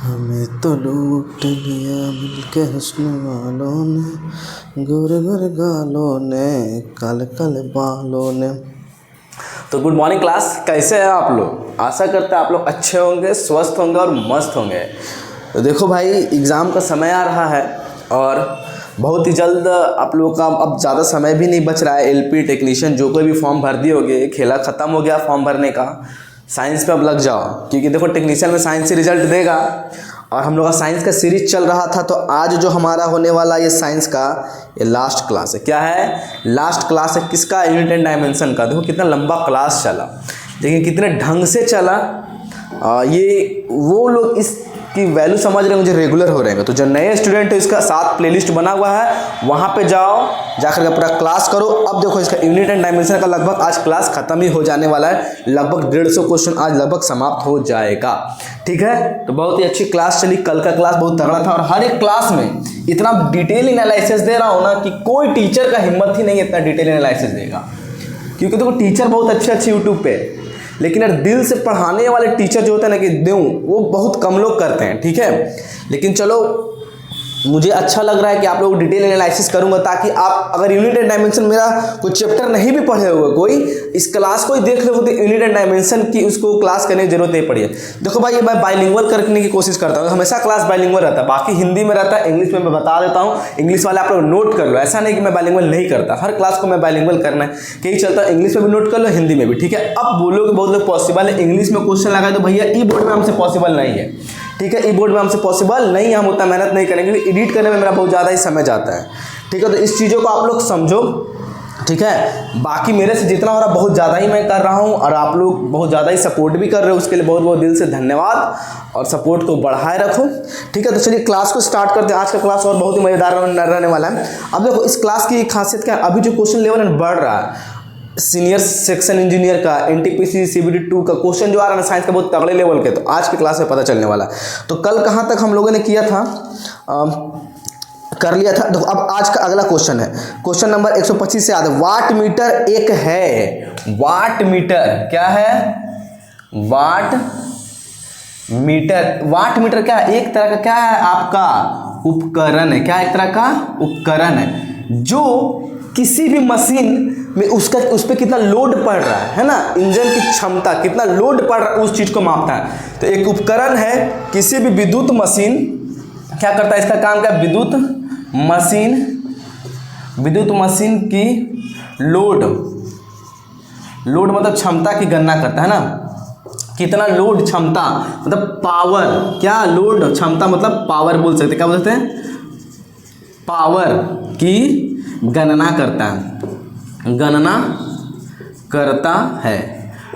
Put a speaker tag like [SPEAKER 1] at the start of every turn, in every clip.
[SPEAKER 1] हमें तो लूट लिया मिलके हुस्न वालों ने, गोरे गोरे गालों ने, काले काले बालों ने। तो गुड मॉर्निंग क्लास, कैसे हैं आप लोग? आशा करते हैं आप लोग अच्छे होंगे, स्वस्थ होंगे और मस्त होंगे। तो देखो भाई, एग्ज़ाम का समय आ रहा है और बहुत ही जल्द आप लोगों का अब ज़्यादा समय भी नहीं बच रहा है। एलपी टेक्नीशियन जो कोई भी फॉर्म भर दिए होगे, खेला ख़त्म हो गया फॉर्म भरने का। साइंस पे अब लग जाओ, क्योंकि देखो टेक्नीशियन में साइंस से रिजल्ट देगा और हम लोग का साइंस का सीरीज चल रहा था। तो आज जो हमारा होने वाला ये साइंस का ये लास्ट क्लास है। क्या है? लास्ट क्लास है। किसका? यूनिट एंड डायमेंशन का। देखो कितना लंबा क्लास चला, लेकिन कितने ढंग से चला। ये वो लोग इसकी वैल्यू समझ रहे हैं, मुझे रेगुलर हो रहेंगे। तो जो नए स्टूडेंट है, इसका साथ प्लेलिस्ट बना हुआ है, वहाँ पे जाओ, जाकर के पूरा क्लास करो। अब देखो इसका यूनिट एंड डायमेंशन का लगभग आज क्लास खत्म ही हो जाने वाला है। लगभग 150 क्वेश्चन आज लगभग समाप्त हो जाएगा। ठीक है, तो बहुत ही अच्छी क्लास चली। कल का क्लास बहुत तगड़ा था और हर एक क्लास में इतना डिटेल एनालिसिस दे रहा हूँ ना कि कोई टीचर का हिम्मत ही नहीं इतना डिटेल एनालिसिस देगा। क्योंकि देखो टीचर बहुत अच्छे यूट्यूब पे, लेकिन यार दिल से पढ़ाने वाले टीचर जो होते हैं ना कि दूँ, वो बहुत कम लोग करते हैं। ठीक है, लेकिन चलो मुझे अच्छा लग रहा है कि आप लोग डिटेल एनालिसिस करूंगा, ताकि आप अगर यूनिट एंड डायमेंशन मेरा कोई चैप्टर नहीं भी पढ़े हुए, कोई इस क्लास को ही देख लो तो यूनिट एंड डायमेंशन की उसको क्लास करने की जरूरत नहीं पड़ी है। देखो भाई, मैं बाइलिंगुअल करने की कोशिश करता हूँ, हमेशा क्लास बाइलिंगुअल रहता है। बाकी हिंदी में रहता है, इंग्लिश में मैं बता देता हूँ। इंग्लिश वाले आप लोग नोट कर लो, ऐसा नहीं कि मैं बाइलिंगुअल नहीं करता। हर क्लास को मैं बाइलिंगुअल करना है, कहीं चलता है इंग्लिश में भी नोट कर लो, हिंदी में भी। ठीक है, अब बोलोगे बहुत लोग पॉसिबल है इंग्लिश में क्वेश्चन लगाए, तो भैया ई बोर्ड में हमसे पॉसिबल नहीं है। ठीक है, ई बोर्ड में हमसे पॉसिबल नहीं है, हम उतना मेहनत नहीं करेंगे, क्योंकि एडिट करने में मेरा बहुत ज़्यादा ही समय जाता है। ठीक है, तो इस चीज़ों को आप लोग समझो। ठीक है, बाकी मेरे से जितना हो रहा बहुत ज़्यादा ही मैं कर रहा हूँ और आप लोग बहुत ज़्यादा ही सपोर्ट भी कर रहे हो, उसके लिए बहुत बहुत दिल से धन्यवाद और सपोर्ट को बढ़ाए रखो। ठीक है, तो चलिए क्लास को स्टार्ट करते हैं। आज का क्लास और बहुत ही मज़ेदार रहने वाला है। अब देखो इस क्लास की खासियत क्या है, अभी जो क्वेश्चन लेवल बढ़ रहा है, सीनियर सेक्शन इंजीनियर का, एनटीपीसी सीबीटी 2 का क्वेश्चन जो आ रहा है साइंस का बहुत तगड़े लेवल के, तो आज की क्लास में पता चलने वाला है। तो कल कहाँ तक हम लोगों ने किया था, कर लिया था। देखो अब आज का अगला क्वेश्चन है, क्वेश्चन नंबर 125 से याद है। वाट मीटर एक है, वाट मीटर क्या है? वाट मीटर, वाट मीटर क्या है? एक तरह का क्या है आपका उपकरण है। क्या? एक तरह का उपकरण है जो किसी भी मशीन में उस पर कितना लोड पड़ रहा है ना, इंजन की क्षमता कितना लोड पड़ रहा है, उस चीज को मापता है। तो एक उपकरण है, किसी भी विद्युत मशीन क्या करता है, इसका काम क्या है? विद्युत मशीन की लोड मतलब क्षमता की गणना करता है ना। कितना लोड, क्षमता मतलब पावर। क्या? लोड, क्षमता मतलब पावर बोल सकते, क्या बोलते हैं? पावर की गणना करता है, गणना करता है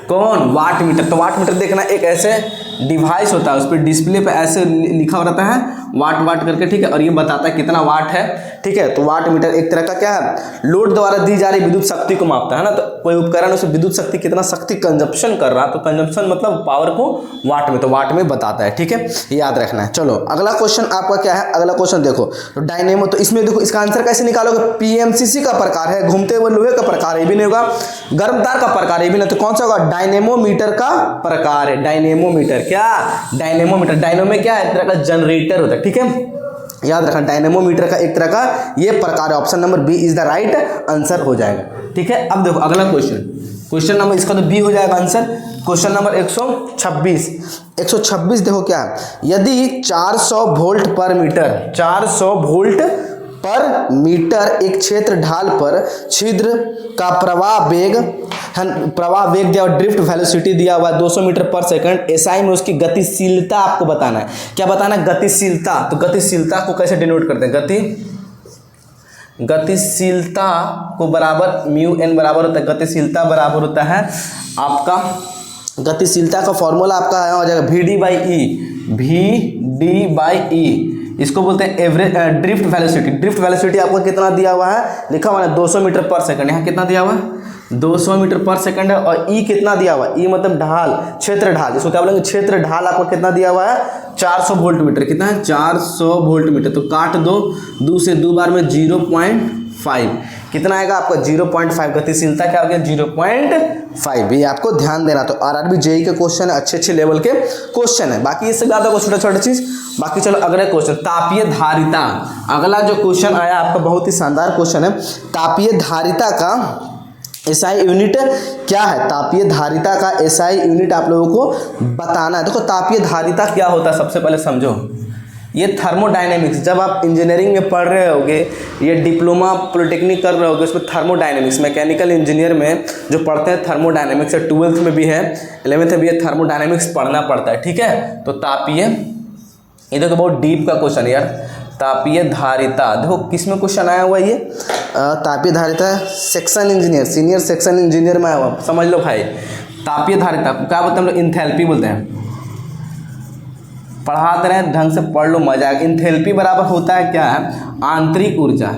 [SPEAKER 1] कौन? Watt metre. तो वाट मीटर देखना एक ऐसे डिवाइस होता है, उस पर डिस्प्ले पे ऐसे लिखा रहता है वाट वाट करके। ठीक है, और ये बताता है कितना वाट है। ठीक है, तो वाट मीटर एक तरह का क्या है? लोड द्वारा दी जा रही विद्युत शक्ति को मापता है ना। तो कोई उपकरण उसे विद्युत शक्ति कितना शक्ति कंजप्शन कर रहा है, तो कंजप्शन मतलब पावर को वाट में, तो वाट में बताता है। ठीक है, याद रखना है। चलो अगला क्वेश्चन आपका क्या है, अगला क्वेश्चन देखो। तो डायनेमो, तो इसमें देखो इसका आंसर कैसे निकालोगे? पीएमसीसी का प्रकार है, घूमते हुए लोहे का प्रकार, ये भी नहीं होगा। गर्मदार का प्रकार, ये भी नहीं, तो कौन सा होगा? डायनेमोमीटर का प्रकार है। डायनेमोमीटर क्या? डायनेमोमीटर, डायनेमो में क्या है? एक तरह का जनरेटर होता है। ठीक है, याद रखना डायनेमोमीटर का एक तरह का ये प्रकार है। Option number B is the right answer हो जाएगा। ठीक है, अब देखो अगला क्वेश्चन, क्वेश्चन नंबर इसका तो बी हो जाएगा आंसर। क्वेश्चन नंबर 126 देखो क्या है। यदि 400 वोल्ट पर मीटर, 400 वोल्ट पर मीटर एक क्षेत्र ढाल पर छिद्र का प्रवाह वेग दिया और ड्रिफ्ट वेलोसिटी दिया हुआ 200 मीटर पर सेकंड, एसआई में उसकी गतिशीलता आपको बताना है। क्या बताना है? गतिशीलता। तो गतिशीलता को कैसे डिनोट करते हैं? गतिशीलता को बराबर म्यू एन बराबर होता है, गतिशीलता बराबर होता है आपका, गतिशीलता का फॉर्मूला आपका हो जाएगा VD/E। इसको बोलते हैं average drift velocity. Drift velocity आपको कितना दिया हुआ है? लिखा हुआ है 200 मीटर पर सेकंड। यहाँ कितना दिया हुआ है? 200 मीटर पर सेकंड है। और ई कितना दिया हुआ है? ई मतलब ढाल, क्षेत्र ढाल, इसको क्या बोलेंगे? क्षेत्र ढाल आपको कितना दिया हुआ है? 400 वोल्ट मीटर। कितना है? 400 वोल्ट मीटर। तो काट दो, 2 से 2 बार में 0.5 0.5 कितना आएगा आपका 0.5 गतिशीलता क्या हो गया 0.5। ये आपको ध्यान देना। तो आरआरबी जेईई के क्वेश्चन है, अच्छे लेवल के क्वेश्चन है। बाकी इससे ज़्यादा को छोटा चीज़। बाकी चलो अगला क्वेश्चन तापीय धारिता। अगला जो क्वेश्चन आया आपका बहुत ही शानदार क्वेश्चन है। तापीय धारिता का एसआई यूनिट क्या है? तापीय धारिता का एसआई यूनिट आप लोगों को बताना है। देखो तापीय धारिता क्या होता है सबसे पहले समझो। ये थर्मोडायनेमिक्स, जब आप इंजीनियरिंग में पढ़ रहे होगे, ये डिप्लोमा पॉलिटेक्निक कर रहे होगे, उसमें थर्मोडायनेमिक्स मैकेनिकल इंजीनियर में जो पढ़ते हैं थर्मोडायनेमिक्स, 12th में भी है, 11th में भी है, थर्मोडायनेमिक्स पढ़ना पड़ता है। ठीक है, तो तापीय, ये देखो बहुत डीप का क्वेश्चन है यार। तापीय धारिता देखो किस में क्वेश्चन आया हुआ है ये तापीय धारिता section engineer, senior section engineer में आया हुआ, समझ लो भाई। तापीय धारिता क्या बोलते हैं हम लोग? इंथैल्पी बोलते हैं। पढ़ाते रहे ढंग से पढ़ लो, मजा आएगा। इंथैल्पी बराबर होता है क्या है? आंतरिक ऊर्जा,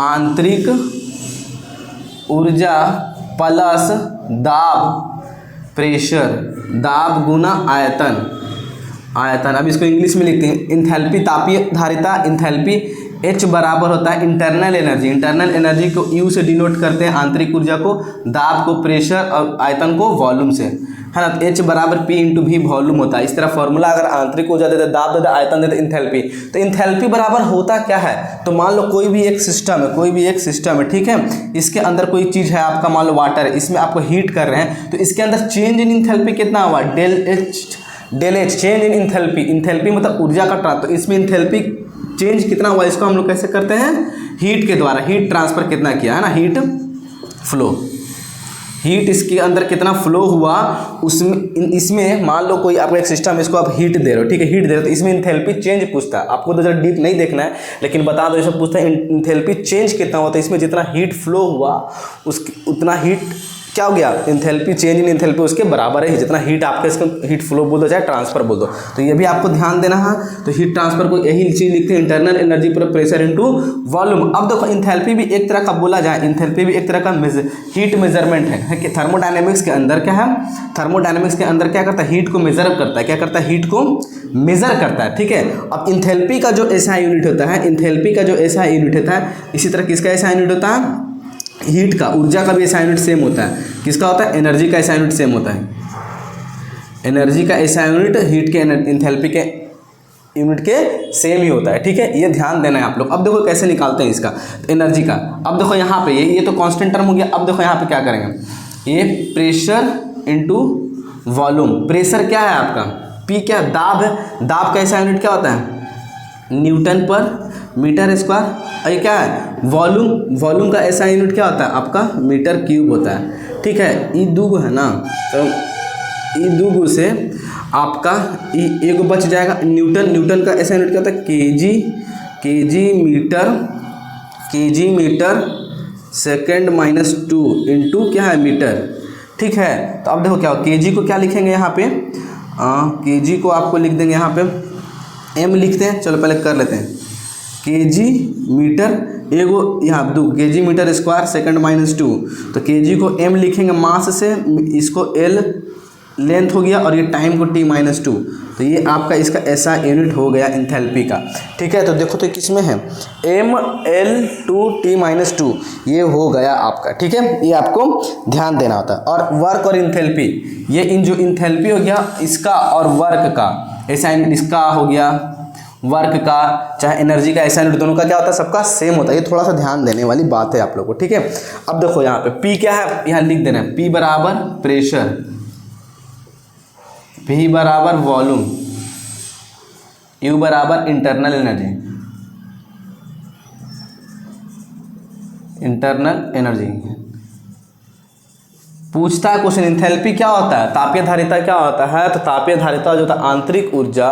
[SPEAKER 1] आंतरिक ऊर्जा प्लस दाब, प्रेशर, दाब गुना आयतन, आयतन। अब इसको इंग्लिश में लिखते हैं इंथैल्पी। तापीय धारिता इंथैल्पी H बराबर होता है इंटरनल एनर्जी, इंटरनल एनर्जी को U से डिनोट करते हैं, आंतरिक ऊर्जा को, दाब को प्रेशर और आयतन को वॉल्यूम से, है ना। तो H बराबर P इंटू V वॉल्यूम होता है। इस तरह फॉर्मूला अगर आंतरिक ऊर्जा देते, दाब देते, आयतन देते, इंथैल्पी, तो इंथैल्पी बराबर होता क्या है? तो मान लो कोई भी एक सिस्टम है, कोई भी एक सिस्टम है, ठीक है, इसके अंदर कोई चीज़ है आपका, मान लो वाटर है, इसमें आपको हीट कर रहे हैं, तो इसके अंदर चेंज इन इंथैल्पी कितना हुआ? Del H, change in enthalpy. Enthalpy मतलब ऊर्जा का ट्रांसफर, तो इसमें इंथैल्पी चेंज कितना हुआ, इसको हम लोग कैसे करते हैं? हीट के द्वारा। हीट ट्रांसफर कितना किया है ना, हीट फ्लो, हीट इसके अंदर कितना फ्लो हुआ उसमें, इसमें मान लो कोई आपका एक सिस्टम है, इसको आप हीट दे रहे हो, ठीक है, हीट दे रहे हो, तो इसमें इंथैल्पी चेंज पूछता है। आपको तो ज़रा डीप नहीं देखना है, लेकिन बता दो, ये सब पूछता है इंथैल्पी चेंज कितना होता है। इसमें जितना हीट फ्लो हुआ उतना हीट क्या हो गया? इंथैल्पी चेंज इन इंथैल्पी उसके बराबर है, जितना हीट आपके इसको हीट फ्लो बोल दो चाहे ट्रांसफर बोल दो। तो ये भी आपको ध्यान देना है। तो हीट ट्रांसफर को यही चीज़ लिखते हैं, इंटरनल एनर्जी पर प्रेशर इनटू वॉल्यूम। अब देखो इंथैल्पी भी एक तरह का बोला जाए, इंथैल्पी भी एक तरह का हीट मेजरमेंट है कि थर्मोडायनेमिक्स के अंदर क्या है? थर्मोडायनेमिक्स के अंदर क्या करता है? हीट को मेजर करता है। क्या करता है? हीट को मेजर करता है, ठीक है। अब इंथैल्पी का जो ऐसा यूनिट होता है, इंथैल्पी का जो ऐसा यूनिट होता है, इसी तरह किसका ऐसा यूनिट होता है? हीट का, ऊर्जा का भी ऐसा यूनिट सेम होता है। किसका होता है? एनर्जी का ऐसा यूनिट सेम होता है। एनर्जी का ऐसा यूनिट हीट के इंथैल्पी के यूनिट के सेम ही होता है, ठीक है। ये ध्यान देना है आप लोग। अब देखो कैसे निकालते हैं इसका एनर्जी का। अब देखो यहाँ पे ये तो कांस्टेंट टर्म हो गया। अब देखो यहाँ पे क्या करेंगे, ये प्रेशर इनटू वॉल्यूम। प्रेशर क्या है आपका? पी क्या? दाब है। दाब का ऐसा यूनिट क्या होता है? न्यूटन पर मीटर स्क्वायर। ये क्या है? वॉल्यूम। वॉल्यूम का ऐसा यूनिट क्या होता है आपका? मीटर क्यूब होता है, ठीक है। ई दूगो है ना, तो ई दूगो से आपका ई एगो बच जाएगा। न्यूटन, न्यूटन का ऐसा यूनिट क्या होता है? KG metre second minus 2 into क्या है? मीटर, ठीक है। तो अब देखो क्या हो, केजी को क्या लिखेंगे यहाँ पे? केजी को आपको लिख देंगे यहाँ पे एम लिखते हैं। चलो पहले कर लेते हैं। केजी मीटर एगो यहाँ दो, KG metre square second minus 2, तो केजी को एम लिखेंगे मास से, इसको एल लेंथ हो गया, और ये टाइम को टी माइनस 2। तो ये आपका इसका ऐसा यूनिट हो गया इंथैल्पी का, ठीक है। तो देखो तो किस में है? M L two T minus 2, ये हो गया आपका, ठीक है। ये आपको ध्यान देना होता है। और वर्क और इंथैल्पी, ये इन जो इंथैल्पी हो गया इसका और वर्क का ऐसा यूनिट, इसका हो गया वर्क का चाहे एनर्जी का ऐसा यूनिट, दोनों का क्या होता है? सबका सेम होता है। ये थोड़ा सा ध्यान देने वाली बात है आप लोगों को, ठीक है। अब देखो यहाँ पे P क्या है, यहाँ लिख देना है। P बराबर प्रेशर, P बराबर वॉल्यूम, U बराबर इंटरनल एनर्जी, इंटरनल एनर्जी। पूछता है क्वेश्चन इंथैल्पी क्या होता है, तापीय धारिता क्या होता है? तो तापीय धारिता जो होता है आंतरिक ऊर्जा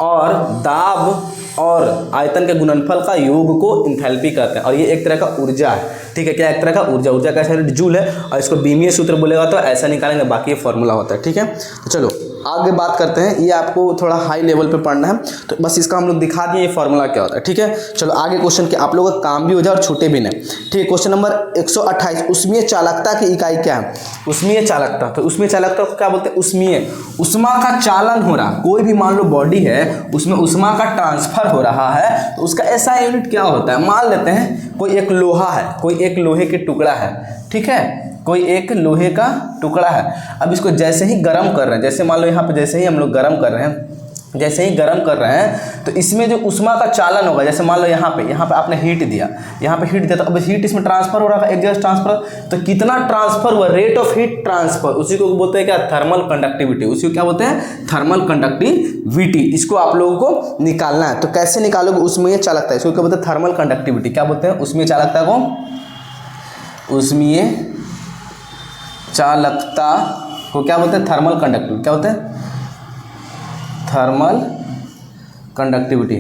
[SPEAKER 1] और दाब और आयतन के गुणनफल का योग को इंथैल्पी कहते हैं। और ये एक तरह का ऊर्जा है, ठीक है। क्या एक तरह का ऊर्जा, ऊर्जा का ऐसा जूल है, और इसको बीमीय सूत्र बोलेगा तो ऐसा निकालेंगे, बाकी ये फॉर्मूला होता है, ठीक है। तो चलो आगे बात करते हैं, ये आपको थोड़ा हाई लेवल पे पढ़ना है, तो बस इसका हम लोग दिखा दिए ये फॉर्मूला क्या होता है। ठीक है, चलो आगे क्वेश्चन के आप लोगों का काम भी हो जाए और छूटे भी नहीं। ठीक है, क्वेश्चन नंबर 128, उष्मीय चालकता की इकाई क्या है? उष्मीय चालकता, तो उष्मीय चालकता को क्या बोलते हैं? उष्मीय, उष्मा का चालन हो रहा, कोई भी मान लो बॉडी है उसमें उष्मा का ट्रांसफर हो रहा है, तो उसका ऐसा यूनिट क्या होता है? मान लेते हैं कोई एक लोहा है, कोई एक लोहे के टुकड़ा है, ठीक है, कोई एक लोहे का टुकड़ा है। अब इसको जैसे ही गर्म कर रहे हैं, जैसे मान लो यहाँ पे जैसे ही हम लोग गर्म कर रहे हैं, जैसे ही गर्म कर रहे हैं तो इसमें जो उष्मा का चालन होगा, जैसे मान लो यहाँ पे आपने हीट दिया, यहाँ पे हीट दिया, तो अब हीट इसमें ट्रांसफर हो रहा है, एक जगह ट्रांसफर, तो कितना ट्रांसफर हुआ? रेट ऑफ हीट ट्रांसफर, उसी को बोलते हैं क्या? Thermal conductivity. उसी को क्या बोलते हैं? Thermal conductivity. इसको आप लोगों को निकालना है, तो कैसे निकालोगे? उष्मीय चालकता, इसको क्या बोलते हैं? Thermal conductivity. क्या बोलते हैं? उष्मीय चालकता को, उष्मीय चालकता को क्या बोलते हैं? Thermal conductivity. क्या बोलते हैं? Thermal conductivity.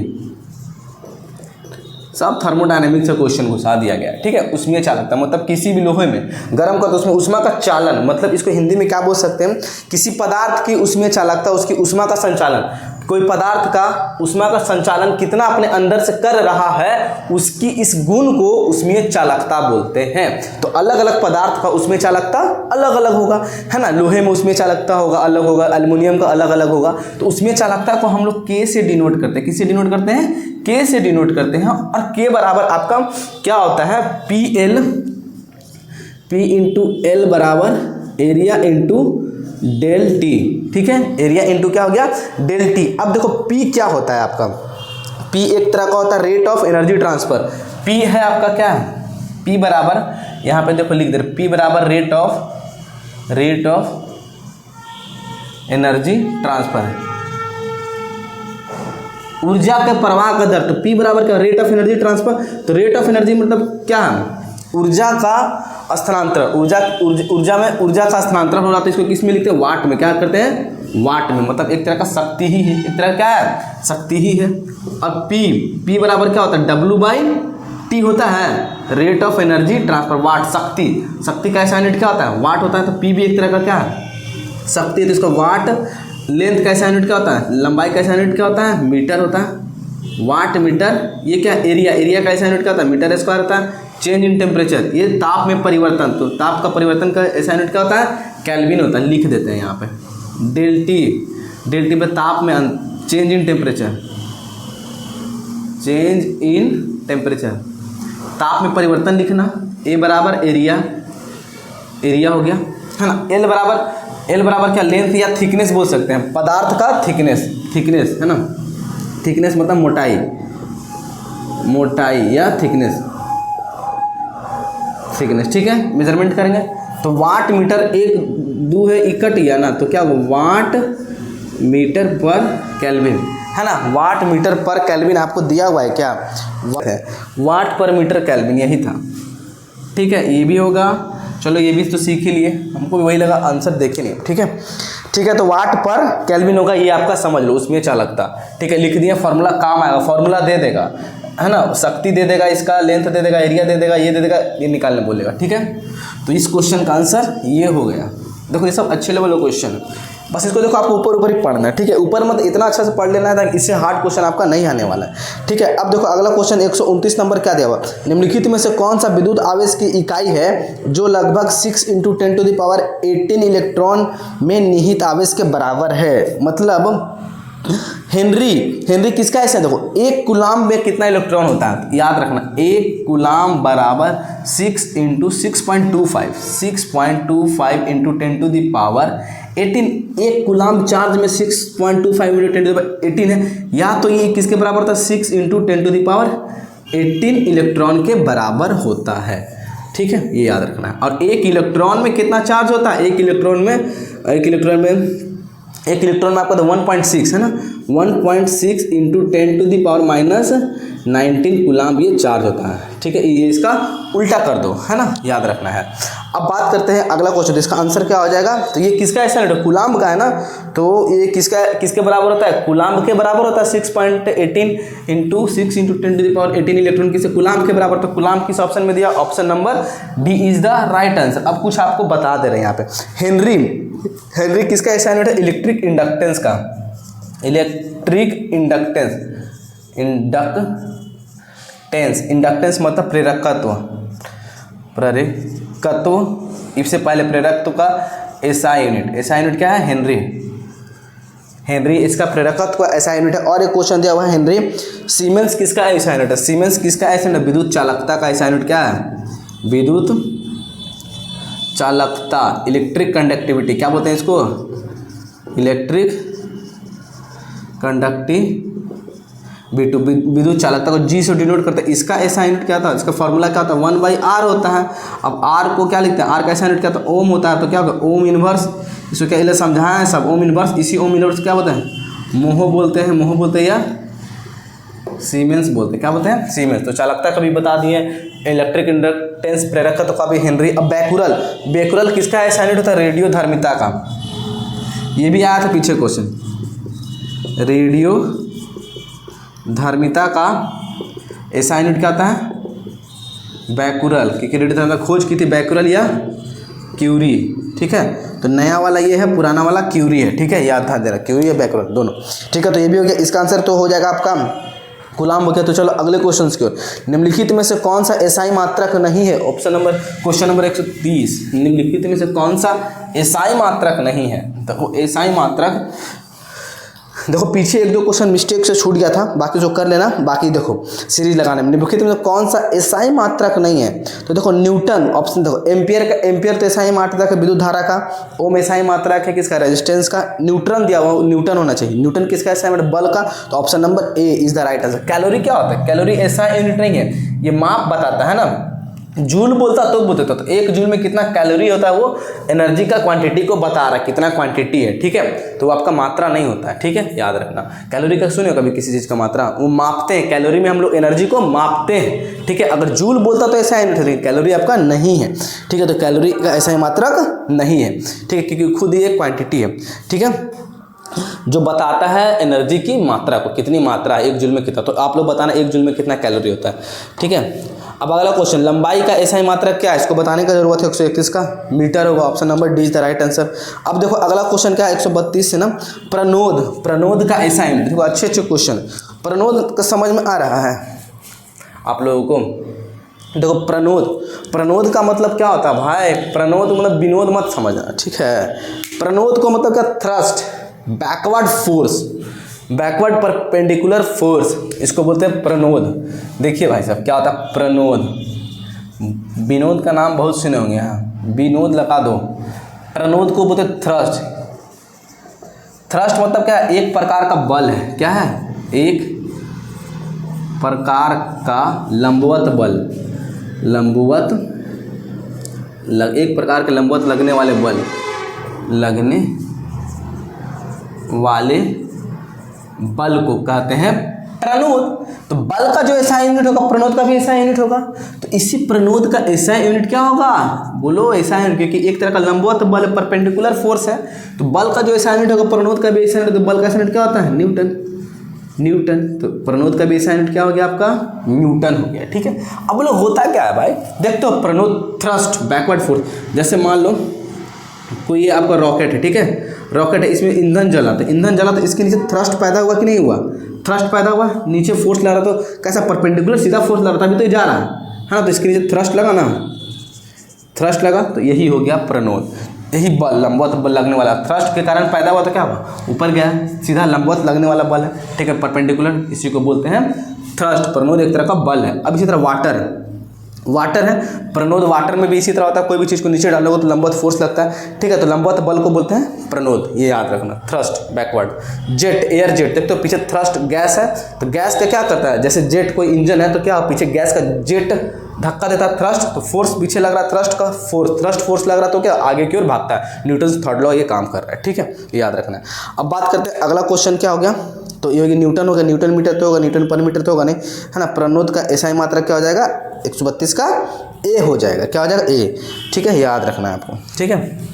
[SPEAKER 1] सब थर्मोडायनेमिक्स से क्वेश्चन घुसा दिया गया। ठीक है, उष्मीय चालकता मतलब किसी भी लोहे में गर्म कर तो उसमें उष्मा का चालन, मतलब इसको हिंदी में क्या बोल सकते हैं? किसी पदार्थ की उष्मीय चालकता, उसकी उष्मा का संचालन, कोई पदार्थ का उष्मा का संचालन कितना अपने अंदर से कर रहा है, उसकी इस गुण को उष्मीय चालकता बोलते हैं। तो अलग अलग पदार्थ का उष्मीय चालकता अलग अलग होगा, है ना। लोहे में उष्मीय चालकता होगा, अलग होगा, एल्युमिनियम का अलग अलग होगा। तो उष्मीय चालकता को हम लोग के से डिनोट करते हैं। किससे डिनोट करते हैं? के से डिनोट करते हैं। और के बराबर आपका क्या होता है? पी इंटू एल बराबर एरिया इंटू डेल टी। ठीक है, एरिया इंटू क्या हो गया? Del T. अब देखो पी क्या होता है आपका? पी एक तरह का होता है rate of energy transfer. P है आपका क्या है? पी बराबर, यहाँ पे देखो लिख दे, पी बराबर रेट ऑफ एनर्जी ट्रांसफर है, ऊर्जा के प्रवाह का दर। तो पी बराबर क्या? Rate of energy transfer. तो रेट ऑफ एनर्जी मतलब क्या है? ऊर्जा का स्थानांतरण। ऊर्जा में ऊर्जा का स्थानांतरण हो रहा है, तो इसको किस में लिखते हैं? वाट में। क्या करते हैं? वाट में। मतलब एक तरह का शक्ति ही है, एक तरह क्या है? शक्ति ही है। अब पी बराबर क्या होता है? डब्ल्यू बाई टी होता है, रेट ऑफ एनर्जी ट्रांसफर, वाट, शक्ति का ऐसा यूनिट क्या होता है? वाट होता है। तो पी भी एक तरह का क्या है? शक्ति है, तो इसका वाट। लेंथ कैसा यूनिट क्या होता है? लंबाई कैसा यूनिट क्या होता है? मीटर होता है, वाट मीटर। ये क्या? एरिया कैसा यूनिट क्या होता है? मीटर स्क्वायर होता है। चेंज इन टेम्परेचर, ये ताप में परिवर्तन, तो ताप का परिवर्तन का ऐसा यूनिट क्या होता है? केल्विन होता है। लिख देते हैं यहाँ पे डेल टी पे ताप में चेंज इन टेम्परेचर, ताप में परिवर्तन लिखना। ए बराबर एरिया हो गया, है ना। एल बराबर क्या? लेंथ या थिकनेस बोल सकते हैं, पदार्थ का थिकनेस है ना। थिकनेस मतलब मोटाई या थिकनेस। ठीक है, मेजरमेंट करेंगे तो वाट मीटर, एक दो है इकट या ना, तो क्या वाट मीटर पर केल्विन, है ना। वाट मीटर पर केल्विन आपको दिया हुआ है, क्या वाट पर मीटर केल्विन, यही था। ठीक है, ये भी होगा। चलो ये भी तो सीख ही लिए, हमको भी वही लगा, आंसर देखे नहीं। ठीक है, तो वाट पर केल्विन होगा, ये आपका समझ लो, उसमें चालकता। ठीक है, लिख दिया, फार्मूला काम आएगा, फार्मूला दे देगा, है ना। शक्ति दे देगा, इसका लेंथ दे देगा, एरिया दे देगा, ये दे देगा, ये निकालने बोलेगा। ठीक है, तो इस क्वेश्चन का आंसर ये हो गया। देखो ये सब अच्छे लेवल का क्वेश्चन है, बस इसको देखो आपको ऊपर ही पढ़ना है। ठीक है, ऊपर मत इतना अच्छा से पढ़ लेना है ताकि इससे हार्ड क्वेश्चन आपका नहीं आने वाला है। ठीक है, अब देखो अगला क्वेश्चन 129 नंबर क्या दिया हुआ? निम्नलिखित में से कौन सा विद्युत आवेश की इकाई है जो लगभग 6 × 10⁻18 इलेक्ट्रॉन में निहित आवेश के बराबर है? मतलब हेनरी किसका ऐसा? देखो एक कूलाम में कितना इलेक्ट्रॉन होता है, याद रखना, एक कूलाम बराबर 6 × 6.25 × 10⁻18। एक कूलाम चार्ज में 6.25 × 10⁻18 है, या तो ये किसके बराबर होता है? 6 × 10⁻18 इलेक्ट्रॉन के बराबर होता है। ठीक है, ये याद रखना है। और एक इलेक्ट्रॉन में कितना चार्ज होता है? एक इलेक्ट्रॉन में आपका तो 1.6 है ना, 1.6 × 10⁻19 कूलाम ये चार्ज होता है। ठीक है, ये इसका उल्टा कर दो, है ना, याद रखना है। अब बात करते हैं अगला क्वेश्चन, इसका आंसर क्या हो जाएगा? तो ये किसका ऐसा है? कूलाम का है ना, तो ये किसके बराबर होता है? कूलाम के बराबर होता है। 6.18 × 6 × 10⁻18 इलेक्ट्रॉन किसे? कूलाम के बराबर। तो कूलाम किस ऑप्शन में दिया? Option number D is the right answer. अब कुछ आपको बता दे रहे हैं यहाँ पे, हेनरी किसका एसआई यूनिट है? इलेक्ट्रिक इंडक्टेंस का। इलेक्ट्रिक इंडक्टेंस, इंडक्टेंस मतलब प्रेरकत्व, इससे पहले प्रेरकत्व का एसआई यूनिट क्या है? हेनरी इसका प्रेरकत्व का एसआई यूनिट है। और एक क्वेश्चन दिया हुआ है हेनरी। सीमेंस किसका एसआई यूनिट है? सीमेंस किसका एसआई यूनिट? विद्युत चालकता का एसआई यूनिट क्या है? विद्युत चालकता, इलेक्ट्रिक कंडक्टिविटी, क्या बोलते हैं इसको? इलेक्ट्रिक कंडक्टिविटी, विद्युत चालकता को जी से डिनोट करते हैं। इसका एसआई यूनिट क्या था? इसका फॉर्मूला क्या था? 1/r होता है। अब r को क्या लिखते हैं? r का एसआई यूनिट क्या था? ओम होता है। तो क्या होगा? ओम इनवर्स, इसको क्या इले समझाया है सब, ओम इनवर्स। इसी ओम इनवर्स क्या बोलते हैं? मोह बोलते हैं या सीमेंस बोलते हैं। क्या बोलते हैं? सीमेंस। तो चालकता कभी बता दिए, इलेक्ट्रिक इंडक्टेंस प्रेरकत्व का भी हेनरी। अब बैकुरल किसका एसआई यूनिट होता है? रेडियो धर्मिता का। ये भी आया था पीछे क्वेश्चन, रेडियो धर्मिता का एसआई यूनिट क्या आता है? बैकुरल। क्योंकि रेडियो धर्मिता खोज की थी बैकुरल या क्यूरी, ठीक है। तो नया वाला ये है, पुराना वाला क्यूरी है, ठीक है, याद था जरा, क्यूरी या बैकुरल दोनों, ठीक है। तो ये भी हो गया, इसका आंसर तो हो जाएगा आपका कूलाम्ब हो गया। तो चलो अगले क्वेश्चन की ओर। निम्नलिखित में से कौन सा एसआई मात्रक नहीं है? Question number 130। निम्नलिखित में से कौन सा एसआई मात्रक नहीं है? देखो एसआई मात्रक, देखो पीछे एक दो क्वेश्चन मिस्टेक से छूट गया था, बाकी जो कर लेना। बाकी देखो सीरीज लगाने में निम्नलिखित में कौन सा एसआई मात्रक नहीं है? तो देखो न्यूटन ऑप्शन, देखो एम्पियर तो एसआई मात्रक है विद्युत धारा का। ओम एसआई मात्रक है किसका? रेजिस्टेंस का। न्यूटन दिया हुआ, न्यूटन होना चाहिए। न्यूटन किसका एसआई मात्रक? बल का। तो option number A is the right answer. Calorie क्या होता है? कैलोरी एसआई यूनिट नहीं है, ये माप बताता है ना। जूल बोलता तो बोलते तो एक जूल में कितना कैलोरी होता है, वो एनर्जी का क्वांटिटी को बता रहा है, कितना क्वांटिटी है, ठीक है। तो वो आपका मात्रा नहीं होता है, ठीक है, याद रखना। कैलोरी का सुनिए कभी किसी चीज़ का मात्रा, वो मापते हैं। कैलोरी में हम लोग एनर्जी को मापते हैं, ठीक है। अगर जूल बोलता तो ऐसा यूनिट है, कैलोरी आपका नहीं है, ठीक है। तो कैलोरी का ऐसा मात्रक नहीं है, ठीक है, क्योंकि खुद ही एक क्वांटिटी है, ठीक है, जो बताता है एनर्जी की मात्रा को, कितनी मात्रा है एक जूल में कितना। तो आप लोग बताना एक जूल में कितना कैलोरी होता है, ठीक है। अब अगला क्वेश्चन, लंबाई का एसआई मात्रक क्या है? इसको बताने का जरूरत है। 131 का मीटर होगा। Option number D is the right answer. अब देखो अगला क्वेश्चन क्या है? 132 से ना, प्रणोद का एसआई यूनिट। देखो अच्छे क्वेश्चन, प्रणोद का समझ में आ रहा है आप लोगों को? देखो प्रणोद का मतलब क्या होता है भाई? प्रणोद मतलब विनोद मत समझना, ठीक है। प्रणोद को मतलब क्या? Thrust, backward force, backward perpendicular force, इसको बोलते हैं प्रणोद। देखिए भाई साहब क्या होता है प्रणोद। विनोद का नाम बहुत सुने होंगे, यहाँ विनोद लगा दो। प्रणोद को बोलते हैं थ्रस्ट। थ्रस्ट मतलब क्या है? एक प्रकार का बल है। क्या है? एक प्रकार का लंबवत बल, एक प्रकार के लंबवत लगने वाले बल, लगने वाले बल को कहते हैं प्रणोद। तो बल का जो एसआई यूनिट होगा, प्रणोद का भी एसआई यूनिट होगा। तो इसी प्रणोद का एसआई यूनिट क्या होगा? बोलो एसआई यूनिट, क्योंकि एक तरह का लंबवत बल परपेंडिकुलर फोर्स है। तो बल का जो एसआई यूनिट होगा, प्रणोद का भी एसआई यूनिट। तो बल का एसआई यूनिट क्या होता है? न्यूटन। तो प्रणोद का भी एसआई यूनिट क्या हो गया आपका? न्यूटन हो गया, ठीक है। अब लोग होता क्या है भाई, देखते हो प्रणोद थ्रस्ट, बैकवर्ड फोर्स। जैसे मान लो कोई ये आपका रॉकेट है, ठीक है, रॉकेट है, इसमें ईंधन जला, तो इसके नीचे थ्रस्ट पैदा हुआ कि नहीं हुआ? थ्रस्ट पैदा हुआ, नीचे फोर्स लगा रहा, तो कैसा परपेंडिकुलर सीधा फोर्स लगा रहा था, अभी तो ये जा रहा है ना, तो इसके नीचे थ्रस्ट लगा ना, थ्रस्ट लगा, तो यही हो गया प्रणोद। यही बल, लंबवत बल लगने वाला, थ्रस्ट के कारण पैदा हुआ तो क्या हुआ? ऊपर गया, सीधा लंबवत लगने वाला बल है, ठीक है, परपेंडिकुलर, इसी को बोलते हैं थ्रस्ट। प्रणोद एक तरह का बल है। अब इसी तरह वाटर है, प्रणोद वाटर में भी इसी तरह होता है। कोई भी चीज़ को नीचे डालोगे तो लंबवत फोर्स लगता है, ठीक है, तो लंबवत बल को बोलते हैं प्रणोद, ये याद रखना। Thrust backward. Jet, air jet, देखते हो पीछे थ्रस्ट गैस है, तो गैस का क्या करता है? जैसे जेट कोई इंजन है तो क्या पीछे गैस का जेट धक्का देता है, थ्रस्ट, तो फोर्स पीछे लग रहा है, थ्रस्ट फोर्स लग रहा है, तो क्या आगे की ओर भागता है। न्यूटन थर्ड लॉ ये काम कर रहा है, ठीक है, ये याद रखना है। अब बात करते हैं अगला क्वेश्चन क्या हो गया, तो ये होगी न्यूटन होगा, न्यूटन मीटर तो होगा, न्यूटन पर मीटर तो होगा नहीं, है ना। प्रणोद का एसआई मात्रक क्या हो जाएगा? 132 का ए हो जाएगा, क्या हो जाएगा? ए, ठीक है, याद रखना है आपको, ठीक है।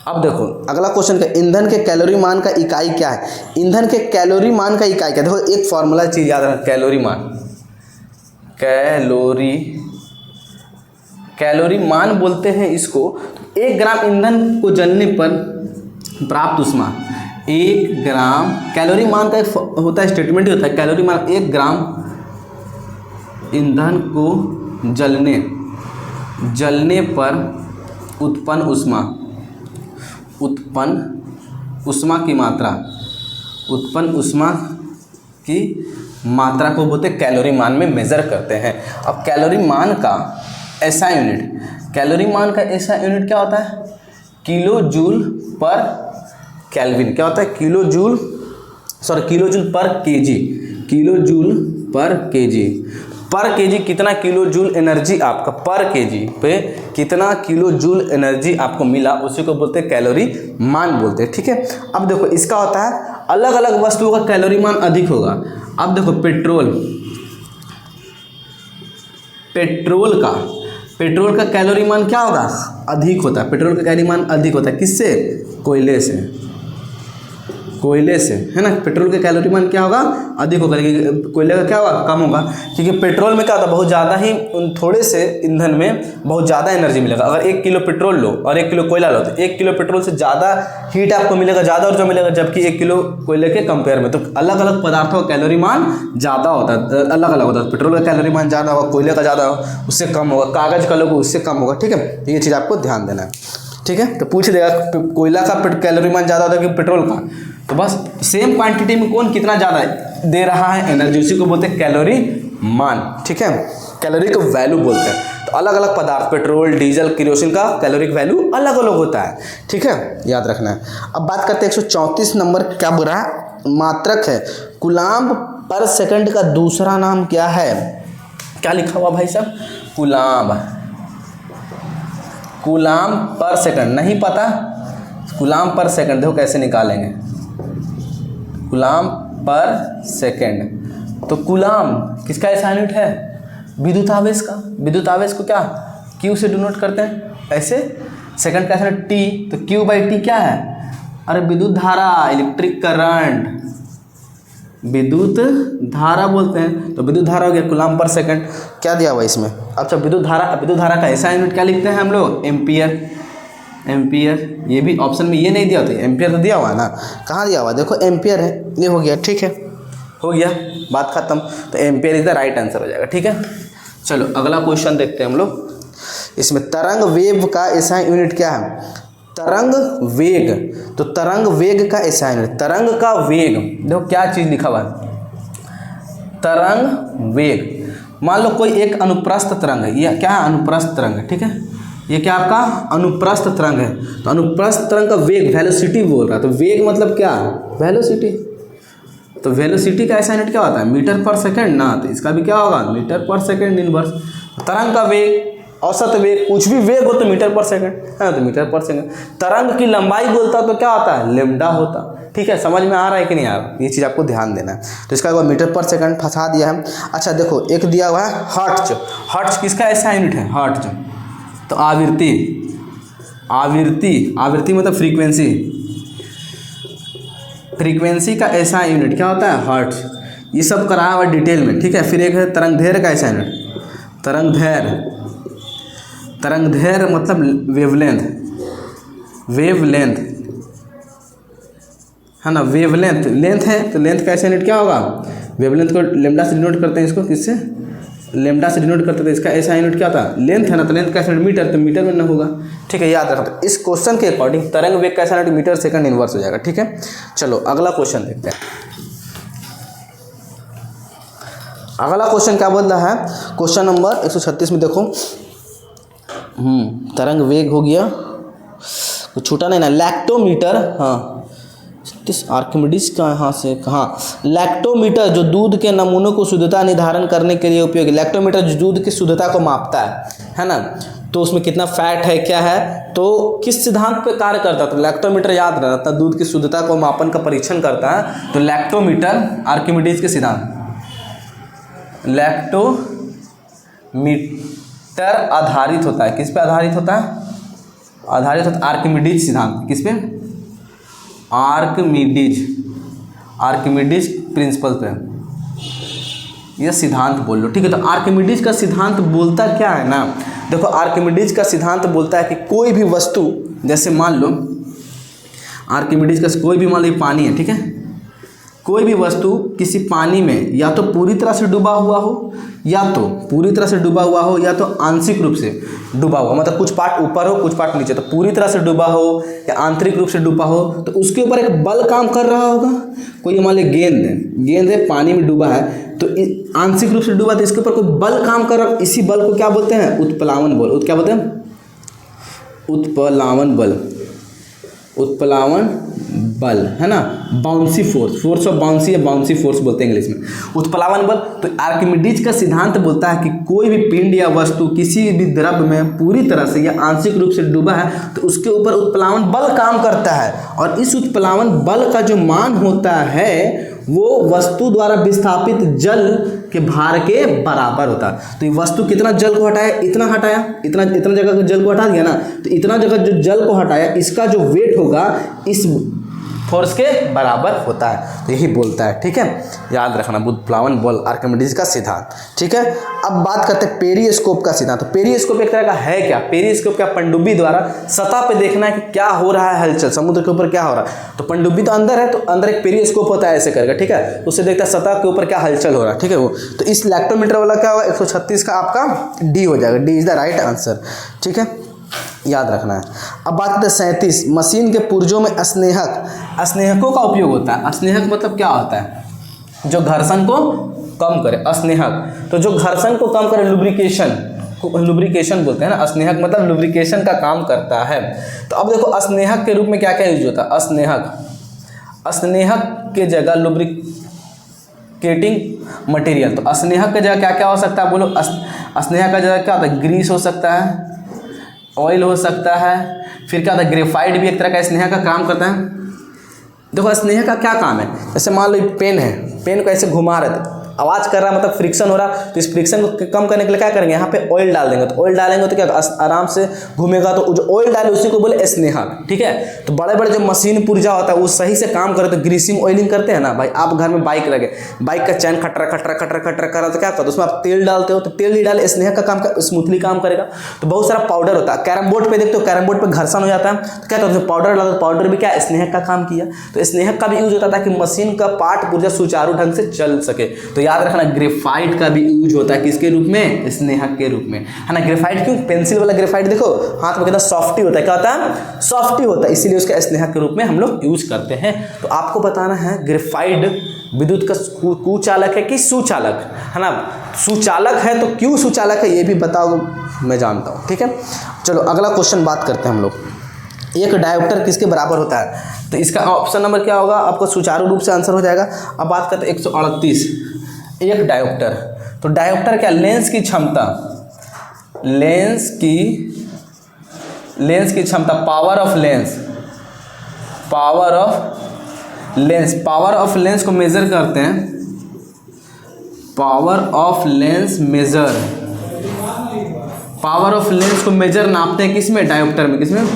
[SPEAKER 1] अब देखो अगला क्वेश्चन का, ईंधन के कैलोरी मान का इकाई क्या है? ईंधन के कैलोरी मान का इकाई क्या? देखो एक फॉर्मूला चीज याद रखना, कैलोरी कैलोरी मान बोलते हैं इसको। 1 ग्राम ईंधन को जलने पर प्राप्त ऊष्मा, 1 ग्राम कैलोरी मान का एक होता है स्टेटमेंट ही होता है कैलोरी मान। 1 ग्राम ईंधन को जलने पर उत्पन्न ऊष्मा की मात्रा को बोलते कैलोरी मान में मेज़र करते हैं। अब कैलोरी मान का ऐसा यूनिट क्या होता है? किलो जूल पर केल्विन। क्या होता है? किलो जूल पर केजी। पर केजी कितना किलो जूल एनर्जी आपका पर केजी पे कितना किलो जूल एनर्जी आपको मिला, उसी को बोलते हैं कैलोरी मान बोलते हैं। ठीक है, अब देखो इसका होता है अलग अलग वस्तुओं का कैलोरी मान अधिक होगा। अब देखो पेट्रोल का कैलोरी मान क्या होगा? अधिक होता है। पेट्रोल का कैलोरी मान अधिक होता है किससे? कोयले से, है ना। पेट्रोल का कैलोरी मान क्या होगा? अधिक होगा, लेकिन कोयले का क्या होगा? कम होगा, क्योंकि पेट्रोल में क्या होता है बहुत ज़्यादा ही थोड़े से ईंधन में बहुत ज़्यादा एनर्जी मिलेगा। अगर 1 किलो पेट्रोल लो और 1 किलो कोयला लो तो 1 किलो पेट्रोल से ज़्यादा हीट आपको मिलेगा, ज़्यादा ऊर्जा मिलेगा, जबकि 1 किलो कोयले के कंपेयर में। तो अलग अलग पदार्थों का कैलोरी मान ज़्यादा होता है, अलग अलग होता है। पेट्रोल का कैलोरी मान ज़्यादा होगा, कोयले का ज़्यादा होगा, उससे कम होगा, कागज़ का लोगे उससे कम होगा। ठीक है, ये चीज़ आपको ध्यान देना है। ठीक है, तो पूछ देगा कोयला का कैलोरी मान ज़्यादा होता है कि पेट्रोल का, तो बस सेम क्वांटिटी में कौन कितना ज़्यादा दे रहा है एनर्जी, उसी को बोलते हैं कैलोरी मान। ठीक है, कैलोरी को वैल्यू बोलते हैं। तो अलग अलग पदार्थ पेट्रोल, डीजल, केरोसिन का कैलोरिक वैल्यू अलग अलग होता है। ठीक है, याद रखना है। अब बात करते हैं 134 नंबर क्या बोल रहा है? मात्रक है। कूलाम्ब पर सेकंड का दूसरा नाम क्या है? क्या लिखा हुआ भाई साहब? कूलाम्ब पर सेकंड। नहीं पता? कूलाम्ब पर सेकंड देखो कैसे निकालेंगे। कूलाम्ब पर सेकंड, तो कूलाम्ब किसका ऐसा यूनिट है? विद्युत आवेश का। विद्युत आवेश को क्या Q से डिनोट करते हैं ऐसे। सेकंड का ऐसा T, तो Q/T क्या है? अरे विद्युत धारा, इलेक्ट्रिक करंट, विद्युत धारा बोलते हैं। तो विद्युत धारा हो गया कूलाम्ब पर सेकंड। क्या दिया हुआ इसमें? अच्छा, विद्युत धारा का ऐसा यूनिट क्या लिखते हैं हम लोग? एम्पियर। ये भी ऑप्शन में ये नहीं दिया होता, एम्पियर तो दिया हुआ है ना। कहाँ दिया हुआ? देखो एम्पियर है, ये हो गया। ठीक है, हो गया, बात खत्म। तो ampere is the right answer हो जाएगा। ठीक है, चलो अगला क्वेश्चन देखते हैं हम लोग। इसमें तरंग वेग का ऐसा यूनिट क्या है? तरंग वेग। तो तरंग वेग का ऐसा यूनिट, तरंग का वेग देखो क्या चीज़ लिखा हुआ है? तरंग वेग। मान लो कोई एक अनुप्रस्थ तरंग है, ये क्या है? अनुप्रस्थ तरंग है। ठीक है, ये क्या आपका अनुप्रस्थ तरंग है। तो अनुप्रस्थ तरंग का वेग वेलोसिटी बोल रहा है। तो वेग मतलब क्या? वेलोसिटी। तो वेलोसिटी का ऐसा यूनिट क्या होता है? मीटर पर सेकंड ना। तो इसका भी क्या होगा? मीटर पर सेकंड इनवर्स। तरंग का वेग, औसत वेग, कुछ भी वेग हो तो मीटर पर सेकंड है, तो मीटर पर सेकंड। तरंग की लंबाई बोलता तो क्या होता है? लैम्डा होता। ठीक है, समझ में आ रहा है कि नहीं आ रहा? ये चीज़ आपको ध्यान देना है। तो इसका मीटर पर सेकंड फंसा दिया है। अच्छा देखो एक दिया हुआ है हर्ट्ज। हर्ट्ज किसका ऐसा यूनिट है? हर्ट्ज। तो आवृत्ति मतलब फ्रीक्वेंसी का ऐसा यूनिट क्या होता है? हर्ट्ज। ये सब कराया हुआ डिटेल में। ठीक है, फिर एक है तरंगदैर्घ्य का ऐसा यूनिट। तरंगदैर्घ्य मतलब वेवलेंथ है ना। वेवलेंथ लेंथ है, तो लेंथ का ऐसा यूनिट क्या होगा? वेवलेंथ को लैम्डा से डिनोट करते हैं। इसको किससे? लैम्डा से डिनोट करते थे। इसका ऐसा यूनिट क्या था? लेंथ है ना, तो लेंथ का यूनिट मीटर, तो मीटर में ना होगा। ठीक है, याद रखना। इस क्वेश्चन के अकॉर्डिंग तरंग वेग का यूनिट मीटर सेकंड इनवर्स हो जाएगा। ठीक है, चलो अगला क्वेश्चन देखते हैं। अगला क्वेश्चन क्या बोल रहा है? क्वेश्चन नंबर 136 में देखो। तरंग वेग हो गया, कुछ छूटा नहीं ना। लैक्टोमीटर, हाँ आर्किमिडीज कहाँ से कहाँ? लैक्टोमीटर जो दूध के नमूनों को शुद्धता निर्धारण करने के लिए उपयोगी। लैक्टोमीटर जो दूध की शुद्धता को मापता है ना, तो उसमें कितना फैट है क्या है, तो किस सिद्धांत पे कार्य करता है? तो लैक्टोमीटर याद रहता है, दूध की शुद्धता को मापन का परीक्षण करता है। तो लैक्टोमीटर आर्किमिडीज के सिद्धांत, लैक्टोमीटर आधारित होता है। किस पे आधारित होता है? आधारित होता है आर्किमिडीज सिद्धांत। किस पे? आर्किमिडीज प्रिंसिपल पे, यह सिद्धांत बोल लो। ठीक है, तो आर्किमिडीज का सिद्धांत बोलता क्या है ना? देखो आर्किमिडीज का सिद्धांत बोलता है कि कोई भी वस्तु, जैसे मान लो आर्किमिडीज का कोई भी मान लो पानी है, ठीक है, कोई भी वस्तु किसी पानी में या तो पूरी तरह से डूबा हुआ हो, या तो पूरी तरह से डूबा हुआ हो, या तो आंशिक रूप से डूबा हुआ, मतलब कुछ पार्ट ऊपर हो कुछ पार्ट नीचे, तो पूरी तरह से डूबा हो या आंतरिक रूप से डूबा हो, तो उसके ऊपर एक बल काम कर रहा होगा। कोई मान लो गेंद है पानी में डूबा है, तो आंशिक रूप से डूबा, तो इसके ऊपर कोई बल काम कर रहा, इसी बल को क्या बोलते हैं? उत्प्लावन बल। क्या बोलते हैं? उत्प्लावन बल। उत्प्लावन बल है ना, bouncy force, force of bouncy या बाउंसी फोर्स बोलते हैं इंग्लिश में, उत्प्लावन बल। तो आर्किमिडीज का सिद्धांत बोलता है कि कोई भी पिंड या वस्तु किसी भी द्रव्य में पूरी तरह से या आंशिक रूप से डूबा है, तो उसके ऊपर उत्प्लावन बल काम करता है, और इस उत्प्लावन बल का जो मान होता है वो वस्तु द्वारा विस्थापित जल के भार के बराबर होता है। तो ये वस्तु कितना जल को हटाया? इतना हटाया, इतना जगह को जल को हटा दिया ना, तो इतना जगह जो जल को हटाया, इसका जो वेट होगा इस फोर्स के बराबर होता है। तो यही बोलता है, ठीक है, याद रखना, उत्प्लावन बल आर्किमिडीज का सिद्धांत, ठीक है। अब बात करते हैं पेरिस्कोप का सिद्धांत। तो पेरिस्कोप एक तरह का है क्या? पेरिस्कोप क्या? पनडुब्बी द्वारा सतह पे देखना है कि क्या हो रहा है, हलचल समुद्र के ऊपर क्या हो रहा है। तो पनडुब्बी तो अंदर है, तो अंदर एक पेरिस्कोप होता है, ऐसे करके, ठीक है, उससे देखता है सतह के ऊपर क्या हलचल हो रहा है, ठीक है वो। तो इस लैक्टोमीटर वाला क्या होगा? 136 का आपका डी हो जाएगा, D is the right answer, ठीक है, याद रखना है। अब बात करते हैं 37, मशीन के पुर्जों में स्नेहकों का उपयोग होता है। स्नेहक मतलब क्या होता है? जो घर्षण को कम करे, स्नेहक। तो जो घर्षण को कम करे, लुब्रिकेशन बोलते हैं ना, स्नेहक मतलब लुब्रिकेशन का काम करता है। तो अब देखो स्नेहक के रूप में क्या क्या यूज होता है? स्नेहक के जगह लुब्रिकेटिंग मटेरियल। तो स्नेहक के जगह क्या क्या हो सकता है बोलो? स्नेहक का जगह क्या होता है? ग्रीस हो सकता है, ऑयल हो सकता है, फिर क्या होता है? ग्रेफाइट भी एक तरह का स्नेह का काम करता है। देखो स्नेह का क्या काम है? जैसे मान लो पेन है, पेन को ऐसे घुमा रहे थे, आवाज़ कर रहा है, मतलब फ्रिक्शन हो रहा, तो इस फ्रिक्शन को कम करने के लिए क्या करेंगे? यहाँ पे ऑयल डाल देंगे, तो ऑयल डालेंगे तो क्या आराम से घूमेगा, तो जो ऑयल डाले उसी को बोले स्नेहक, ठीक है। तो बड़े बड़े जो मशीन पुर्जा होता है वो सही से काम करे, तो ग्रीसिंग ऑयलिंग करते हैं ना भाई। आप घर में बाइक लगे, बाइक का चैन खटरा खटरा खटरा खटरा कर रहा, तो क्या करते हो? उसमें आप तेल डालते हो, तो तेल नहीं डाले, स्नेहक का काम स्मूथली काम करेगा। तो बहुत सारा पाउडर होता है, कैरम बोर्ड पे देखते हो, कैरम बोर्ड पे घर्षण हो जाता है, तो क्या करते हो? पाउडर डालते, पाउडर भी क्या स्नेहक का काम किया। तो स्नेहक का भी यूज होता था कि मशीन का पार्ट पुर्जा सुचारू ढंग से चल सके। तो याद रखना, ग्रेफाइट का भी यूज होता है किसके रूप में? स्नेहक के रूप में, है ना। ग्रेफाइट क्यों? पेंसिल वाला ग्रेफाइट देखो हाथ में कितना सॉफ्टी होता है, क्या होता है? सॉफ्टी होता है, इसीलिए उसका स्नेहक के रूप में हम लोग यूज करते हैं। तो आपको बताना है ग्रेफाइट विद्युत का कुचालक है कि सुचालक, है ना। सुचालक है तो क्यों सुचालक है ये भी बताओ, मैं जानता हूँ, ठीक है। चलो अगला क्वेश्चन बात करते हैं हम लोग। एक डायोप्टर किसके बराबर होता है? तो इसका ऑप्शन नंबर क्या होगा? आपको सुचारू रूप से आंसर हो जाएगा। अब बात करते हैं 138, एक डायोप्टर। तो डायोप्टर क्या? लेंस की क्षमता, पावर ऑफ लेंस को मेजर करते हैं। पावर ऑफ लेंस को मेजर नापते हैं किसमें? डायोप्टर में। किसमें?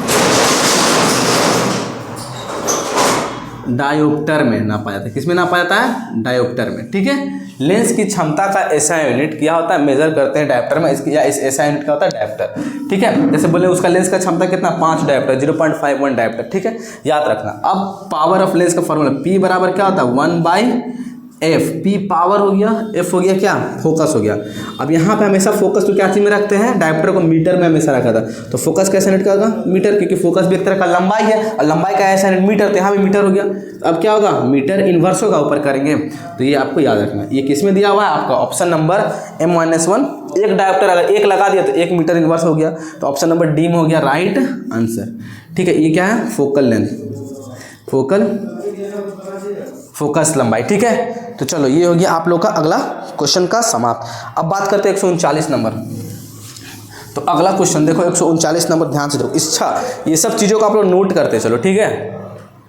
[SPEAKER 1] डायोप्टर में नापा जाता है। किसमें नापा जाता है? डायोप्टर में, ठीक है। लेंस की क्षमता का ऐसा यूनिट क्या होता है? मेजर करते हैं डायोप्टर में, इसकी या इस ऐसा यूनिट क्या होता है? डायोप्टर, ठीक है। जैसे बोले उसका लेंस का क्षमता कितना? 5 डायोप्टर, 0.51 डायोप्टर, ठीक है, याद रखना। अब पावर ऑफ लेंस का फॉर्मूला P बराबर क्या होता है? 1/f। P पावर हो गया, F हो गया क्या? फोकस हो गया। अब यहाँ पे हमेशा फोकस तो क्या चीज में रखते हैं? डायोप्टर को मीटर में हमेशा रखा था, तो फोकस कैसा यूनिट का होगा? मीटर, क्योंकि फोकस भी एक तरह का लंबाई है, और लंबाई का ऐसा यूनिट मीटर, तो यहाँ भी मीटर हो गया। अब क्या होगा? मीटर इन्वर्स होगा, ऊपर करेंगे। तो ये आपको याद रखना, ये किस में दिया हुआ है? आपका ऑप्शन नंबर M-1। एक डायोप्टर अगर एक लगा दिया तो 1 मीटर इन्वर्स हो गया, तो ऑप्शन नंबर डी में हो गया राइट आंसर, ठीक है। ये क्या है? फोकल लेंथ, फोकस लंबाई, ठीक है। तो चलो ये हो गया आप लोग का अगला क्वेश्चन का समाप्त। अब बात करते हैं 139 नंबर। तो अगला क्वेश्चन देखो 139 नंबर, ध्यान से देखो। इच्छा, ये सब चीज़ों को आप लोग नोट करते चलो, ठीक है,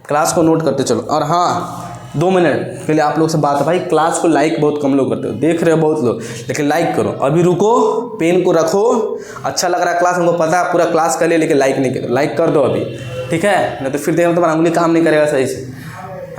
[SPEAKER 1] क्लास को नोट करते चलो। और हाँ, 2 मिनट के लिए आप लोग से बात है भाई, क्लास को लाइक बहुत कम लोग करते हो, देख रहे हो बहुत लोग, लेकिन लाइक करो। अभी रुको, पेन को रखो, अच्छा लग रहा है क्लास, हमको पता है पूरा क्लास कर लिया, लेकिन लाइक नहीं करो, लाइक कर दो अभी, ठीक है, नहीं तो फिर देखो तुम्हारा उंगली काम नहीं करेगा सही से,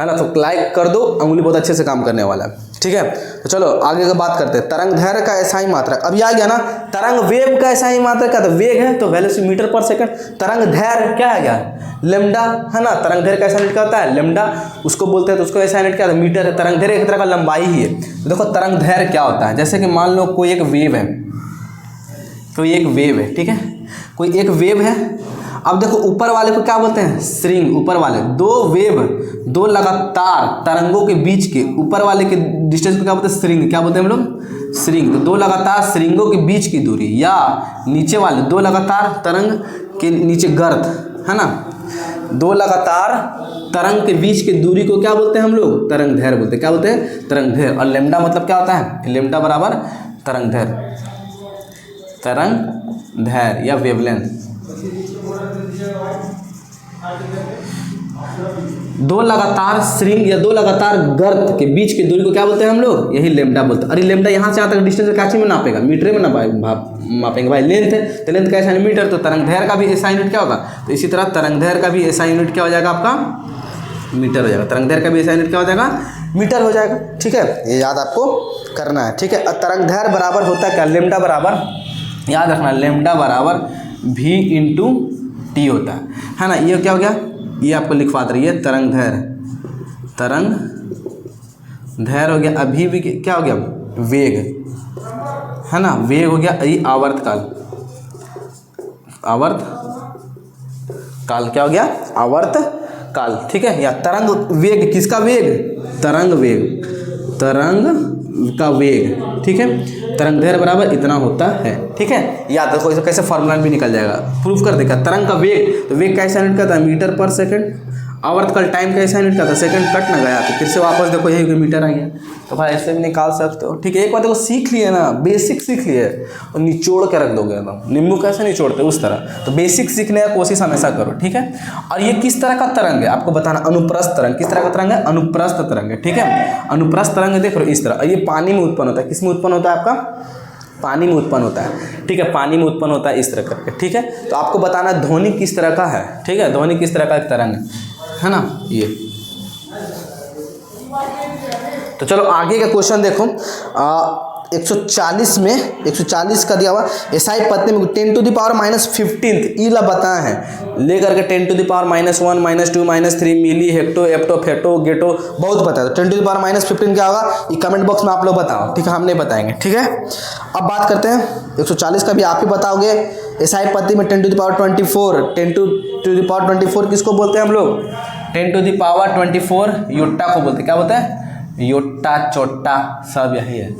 [SPEAKER 1] है ना। तो लाइक कर दो, अंगुली बहुत अच्छे से काम करने वाला है, ठीक है। तो चलो आगे का बात करते हैं। तरंग दैर्घ्य का एसआई मात्रक, अभी आ गया ना। तरंग वेव का एसआई मात्रक क्या था, वेग है तो वेलोसिटी मीटर पर सेकंड। तरंग दैर्घ्य क्या है यार, लेमडा, है ना। तरंग दैर्घ्य का एसआई यूनिट क्या होता है, लेमडा उसको बोलते हैं, तो उसको एसआई यूनिट क्या है, मीटर है। तरंग दैर्घ्य एक तरह का लंबाई ही है। तो देखो तरंग दैर्घ्य क्या होता है, जैसे कि मान लो कोई एक वेव है, कोई एक वेव है, ठीक है, कोई एक वेव है। अब देखो ऊपर वाले को क्या बोलते हैं, स्ट्रिंग। ऊपर वाले दो वेव, दो लगातार तरंगों के बीच के ऊपर वाले के डिस्टेंस को क्या बोलते हैं, स्ट्रिंग। क्या बोलते हैं हम लोग, स्ट्रिंग। तो दो लगातार स्ट्रिंगों के बीच की दूरी, या नीचे वाले दो लगातार तरंग के नीचे गर्त, है ना। दो लगातार तरंग के बीच की दूरी को क्या बोलते हैं हम लोग, तरंग दैर्घ्य बोलते हैं। क्या बोलते हैं, तरंग दैर्घ्य। और लेमडा मतलब क्या होता है, लेमडा बराबर तरंग दैर्घ्य, तरंग दैर्घ्य या वेवलेंथ। दो लगातार स्ट्रिंग या दो लगातार गर्त के बीच की दूरी को क्या बोलते हैं हम लोग, यही लेमडा बोलते हैं। अरे लेमडा यहाँ से यहाँ तक डिस्टेंस कैसे में नापेगा, मीटर में मापेंगे भाई। लेंथ है तो लेंथ का एसआई मीटर, तो तरंग दैर्घ्य का भी एसआई यूनिट क्या होगा। तो इसी तरह तरंग दैर्घ्य का भी एसआई यूनिट क्या हो जाएगा आपका, मीटर हो जाएगा। तरंग दैर्घ्य का भी एसआई यूनिट क्या हो जाएगा, मीटर हो जाएगा, ठीक है। ये याद आपको करना है, ठीक है। तरंग दैर्घ्य बराबर होता है क्या, लेमडा बराबर, याद रखना, लेमडा बराबर v इंटू टी होता है ना। ये क्या हो गया, ये आपको लिखवा दे रही है तरंग दैर्घ्य, तरंग दैर्घ्य हो गया। अभी भी क्या हो गया, वेग, है ना, वेग हो गया। ये आवर्तकाल, आवर्त काल क्या हो गया, आवर्त काल, ठीक है। या तरंग वेग, किसका वेग, तरंग वेग, तरंग का वेग, ठीक है। तरंग दैर्घ्य बराबर इतना होता है, ठीक है। याद रखो, इसको कैसे फॉर्मूला भी निकल जाएगा, प्रूफ कर देगा। तरंग का वेग, तो वेग का एसआई यूनिट क्या था, मीटर पर सेकंड। आवर्तकाल टाइम का एसआई यूनिट क्या था, सेकंड। कट ना गया तो फिर से वापस देखो यही मीटर आ गया, तो भाई ऐसे भी निकाल सकते हो, ठीक है। एक बार देखो सीख लिए ना, बेसिक सीख लिए और निचोड़ के रख दोगे एकदम, नींबू कैसे निचोड़ते उस तरह। तो बेसिक सीखने का कोशिश हमेशा करो, ठीक है। और ये किस तरह का तरंग है आपको बताना, अनुप्रस्थ तरंग। किस तरह का तरंग है, अनुप्रस्थ तरंग है, ठीक है। अनुप्रस्थ तरंग देख लो इस तरह, और ये पानी में उत्पन्न होता है। किस में उत्पन्न होता है आपका, पानी में उत्पन्न होता है, ठीक है। पानी में उत्पन्न होता है इस तरह करके, ठीक है। तो आपको बताना ध्वनि किस तरह का है, ठीक है। ध्वनि किस तरह का एक तरंग है ना ये। तो चलो आगे का क्वेश्चन देखो। 140 में 140 का दिया हुआ एसआई पत्नी में 10⁻15 ईला बताया है, लेकर के 10⁻1 -2 -3 मिली हेक्टो एप्टो फेटो गेटो बहुत बताया। तो 10⁻15 क्या होगा, ये कमेंट बॉक्स में आप लोग बताओ, ठीक है, हम नहीं बताएंगे, ठीक है। अब बात करते हैं 140 का भी आप ही बताओगे। एसआई पत्नी में 10⁻24, 10⁻24 किसको बोलते हैं हम लोग, 10⁻24 योटा को बोलते हैं। क्या बोलते हैं, योटा चोट्टा सब यही है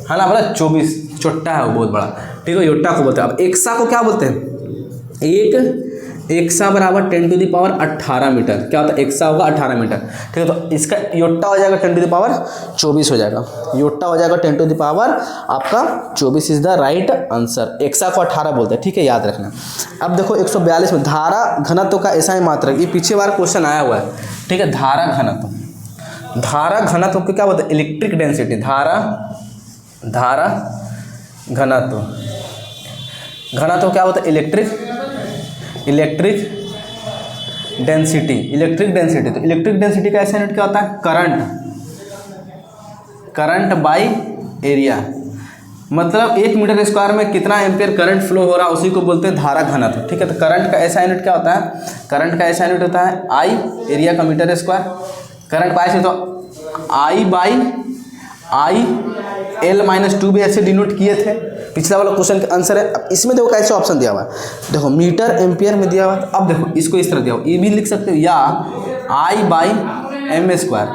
[SPEAKER 1] ना, बोला 24 चोट्टा है वो बहुत बड़ा, ठीक है, योटा को बोलते हैं। अब एक्सा को क्या बोलते हैं, एक एक्सा बराबर 10⁻18 मीटर। क्या होता है, एक्सा होगा 18 मीटर, ठीक है। तो इसका योटा हो जाएगा 10⁻24 हो जाएगा, योटा हो जाएगा 10⁻ आपका 24 is the right answer. Exa को 18 बोलते हैं, ठीक है, याद रखना। अब देखो 142 में धारा घनत्व का एसआई मात्रक, ये पीछे बार क्वेश्चन आया हुआ है, ठीक है। धारा घनत्व, धारा घनत्व को क्या बोलते हैं, इलेक्ट्रिक डेंसिटी। धारा घनत्व, घनत्व क्या होता है, इलेक्ट्रिक डेंसिटी, इलेक्ट्रिक डेंसिटी। तो इलेक्ट्रिक डेंसिटी का ऐसा यूनिट क्या होता है, करंट बाय एरिया। मतलब 1 मीटर स्क्वायर में कितना एम्पियर करंट फ्लो हो रहा है उसी को बोलते हैं धारा घनत्व, ठीक है। तो करंट का ऐसा यूनिट क्या होता है, करंट का ऐसा यूनिट होता है आई, एरिया का मीटर स्क्वायर। करंट पाई से तो आई बाई आई L-2 भी ऐसे डिनोट किए थे, पिछला वाला क्वेश्चन का आंसर है। अब इसमें देखो कैसे ऑप्शन दिया हुआ है, देखो मीटर एम्पियर में दिया हुआ है। अब देखो इसको इस तरह दिया हुआ, ये भी लिख सकते हो, या आई बाई एम स्क्वायर।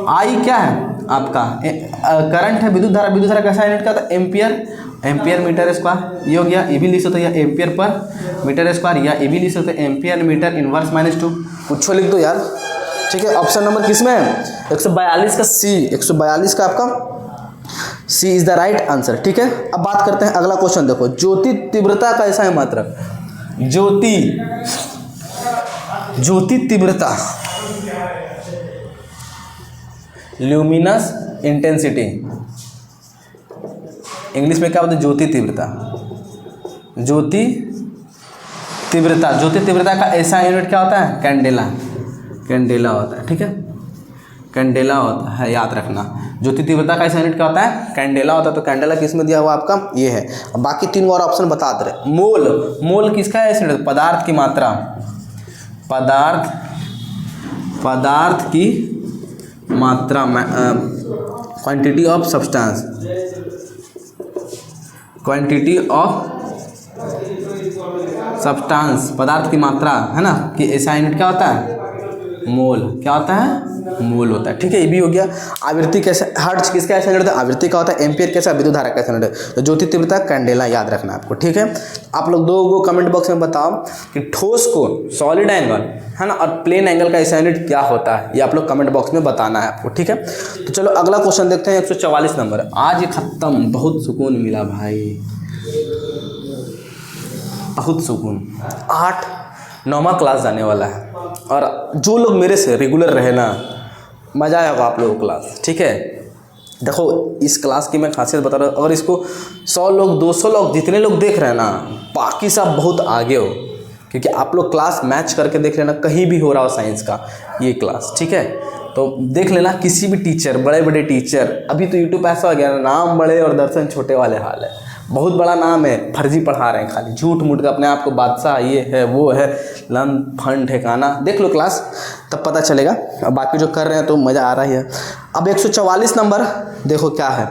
[SPEAKER 1] आई क्या है आपका, करंट है, विद्युत धारा कैसा यूनिट का था, एम्पियर मीटर स्क्वायर। ये हो गया, ये भी लिख सकते हो, या एम्पियर पर मीटर स्क्वायर, या ये भी लिख सकते हो एम्पियर मीटर इनवर्स -2, कुछ लिख दो यार, ठीक है। ऑप्शन नंबर किस में है, 142 का सी, 142 का आपका सी इज द राइट आंसर, ठीक है। अब बात करते हैं अगला क्वेश्चन, देखो ज्योति तीव्रता का ऐसा है मात्रक, ज्योति तीव्रता, ल्यूमिनस इंटेंसिटी, इंग्लिश में क्या बोलते हैं, ज्योति तीव्रता। ज्योति तीव्रता का ऐसा यूनिट क्या होता है, कैंडेला होता है, ठीक है। कैंडेला होता है, याद रखना। ज्योति तीव्रता का यूनिट क्या होता है? कैंडेला होता है। तो कैंडेला किस में दिया हुआ आपका? ये है। अब बाकी 3 और ऑप्शन बता दे रहे। मोल, मोल किसका है? यूनिट पदार्थ की मात्रा, पदार्थ की मात्रा, quantity of substance, quantity of substance, पदार्थ की मात्रा, है ना, कि ऐसा यूनिट क्या होता है? मोल। क्या होता है? मोल होता है। ठीक है, ये भी हो गया। आवृत्ति कैसे? हर्ट्ज किसका ऐसा यूनिट है? आवृत्ति का होता है। एम्पियर कैसा? विद्युत धारा कैसा यूनिट है? तो ज्योति तीव्रता कैंडेला, याद रखना आपको। ठीक है, आप लोग दो को कमेंट बॉक्स में बताओ कि ठोस को सॉलिड एंगल, है ना, और प्लेन एंगल का ऐसा यूनिट क्या होता है, ये आप लोग कमेंट बॉक्स में बताना है आपको। ठीक है, तो चलो अगला क्वेश्चन देखते हैं। 144 नंबर। आज ये खत्म, बहुत सुकून मिला भाई, बहुत सुकून। 8-9वां क्लास जाने वाला है, और जो लोग मेरे से रेगुलर रहे ना, मज़ा आएगा आप लोगों को क्लास। ठीक है, देखो इस क्लास की मैं खासियत बता रहा हूँ, अगर इसको 100 लोग 200 लोग जितने लोग देख रहे हैं ना, बाकी सब बहुत आगे हो, क्योंकि आप लोग क्लास मैच करके देख लेना, कहीं भी हो रहा हो साइंस का ये क्लास। ठीक है, तो देख लेना किसी भी टीचर, बड़े बड़े टीचर, अभी तो यूट्यूब ऐसा हो गया ना, नाम बड़े और दर्शन छोटे वाले हाल है। बहुत बड़ा नाम है, फर्जी पढ़ा रहे हैं, खाली झूठ मूठ का अपने आप को बादशाह, ये है वो है, लन फन ठिकाना। देख लो क्लास, तब पता चलेगा। अब बाकी जो कर रहे हैं तो मज़ा आ रहा ही है। अब 144 नंबर देखो क्या है,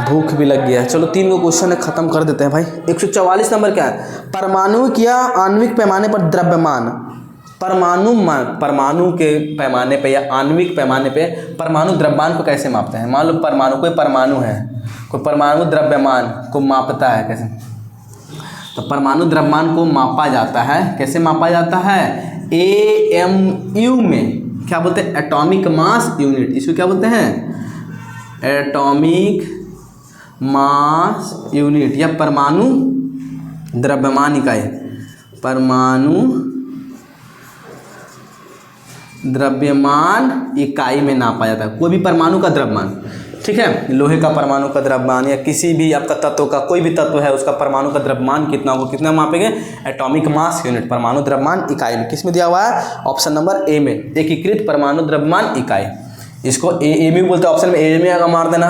[SPEAKER 1] भूख भी लग गया है। चलो 3 को क्वेश्चन ख़त्म कर देते हैं भाई। 144 नंबर क्या है? परमाणु या आणविक पैमाने पर द्रव्यमान, परमाणु के पैमाने पे या आणविक पैमाने पे परमाणु द्रव्यमान को कैसे मापते हैं? मान लो परमाणु, कोई परमाणु है, कोई परमाणु द्रव्यमान को मापता है कैसे? तो परमाणु द्रव्यमान को मापा जाता है, कैसे मापा जाता है? AMU में, क्या बोलते हैं? Atomic mass unit. इसको क्या बोलते हैं? एटॉमिक मास यूनिट या परमाणु द्रव्यमान इकाई, परमाणु द्रव्यमान इकाई में नापा जाता है कोई भी परमाणु का द्रव्यमान। ठीक है, लोहे का परमाणु का द्रव्यमान या किसी भी आपका तत्व का, कोई भी तत्व है उसका परमाणु का द्रव्यमान कितना होगा, कितना मापेंगे? एटॉमिक मास यूनिट, परमाणु द्रव्यमान इकाई में। किस में दिया हुआ है? ऑप्शन नंबर ए में, एकीकृत परमाणु द्रव्यमान इकाई। इसको AMU बोलते हैं। ऑप्शन में AMU आएगा मार देना,